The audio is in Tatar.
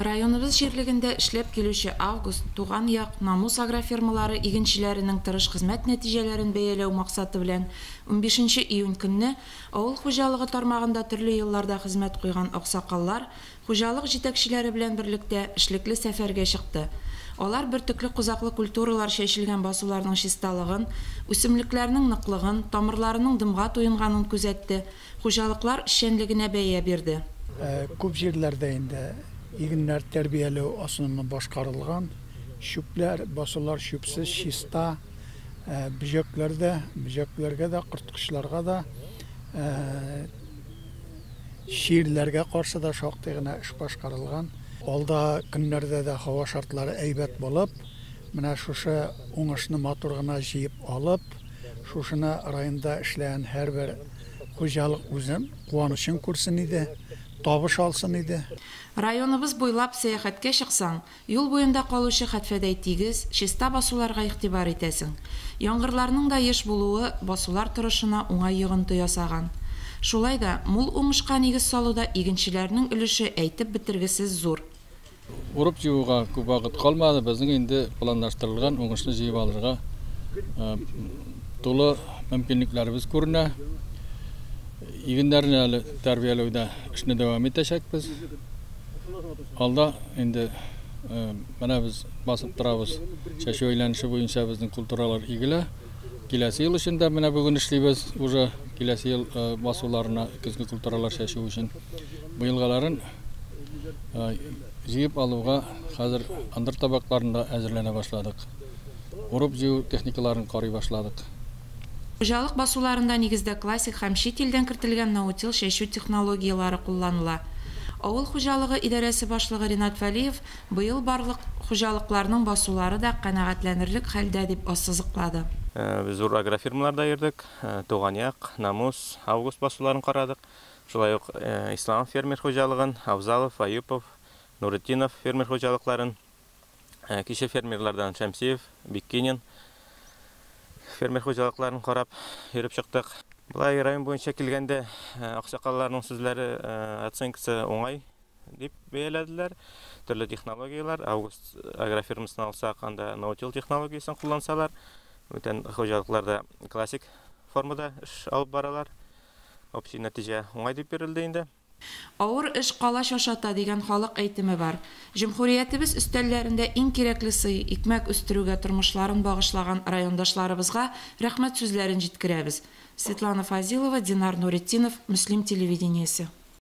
Районыбыз җирлегендә эшләп килүче Август, Туган як, Намус агрофирмалары игенчеләренең тырыш хезмәт нәтиҗәләрен бәяләү максаты белән 15 июнь көнне авыл хуҗалыгы тармагында төрле елларда хезмәт куйган аксакаллар хуҗалык җитәкчеләре белән берлектә эшлекле сәфәргә чыкты. Алар бертөкле кузаклы культуралар чәчелгән басуларның чисталыгын, үсемлекләрнең ныклыгын, тамырларының дымга туенганын күзәтте, хуҗалыклар эшчәнлегенә бәя бирде. Күп җирләрдә инде игеннәр тәрбияләү асынны башкарылган, шүпләр, басулар шүпсез, чиста, бөҗәкләргә дә, кырткычларга да, ширләргә каршы да шактый гына эш башкарылган. Алда көннәрдә дә һава шартлары әйбәт булып, менә шушы уңышны матур гына җыеп алып, шушыны районда эшләгән һәрбер хуҗалык үзем куанычын күрсен иде, табыш алсын иде. Районыбыз буйлап сәяхәткә чыксаң, юл буенда калучы хәтфәдәй тигез, чиста басуларга игътибар итәсең. Яңгырларның да еш булуы басулар торышына уңай йогынты ясаган. Шулай да мул уңышка нигез салуда игенчеләрнең өлеше әйтеп бетергесез зур. Урып җыюга күп вакыт калмады, безнең инде планлаштырылган уңышны җыеп алырга тулы мөмкинлекләребез күренә. Игеннәрне әле тәрбияләүдә эшне дәвам итәчәкбез. Алда инде менә без басып торабыз. Чәчү әйләнеше буенча безнең культуралар игелә. Киләсе ел өчен дә менә бүген эшлибез, уже киләсе ел басуларына көзге культуралар чәчү өчен. Быелгаларын җыеп алуга хәзер андыр табакларында әзерләнә башладык. Урып җыю техникаларын карый башладык. Хуҗалык басуларында нигездә классик һәм чит илдән кертелгән наутил чәчү технологиялары кулланыла. Авыл хуҗалыгы идарәсе башлыгы Ринат Фәлиев быел барлык хуҗалыкларның басулары да канәгатьләнерлек хәлдә дип ассызыклады. Без зур агрофирмаларда йөрдек, Туган як, Намус, Август басуларын карадык. Шулай ук Ислам фермер хуҗалыгын, Авзалов, Аюпов, Нуретдинов фермер хуҗалыкларын, кичә фермерлардан Шәмсиев, Биккинин фермер хуҗалыкларын карап йөреп чыктык. Булай район буенча килгәндә аксакалларның сүзләре оценкасы уңай дип бәяләделәр. Төрле технологиялар, Август агрофирмасын алсак, анда наутил технологиясын куллансалар, бүтән хуҗалыкларда классик формада эш алып баралар. Общий нәтиҗә уңай дип бирелде инде. Авыр эш калач ашата дигән халык әйтеме бар. Җөмһүриятебез өстәлләрендә иң кирәкле сый икмәк үстерүгә тормышларын багышлаган райондашларыбызга рәхмәт сүзләрен җиткерәбез. Светлана Фазилова, Динар Нуретдинов, Муслим телевидениесе.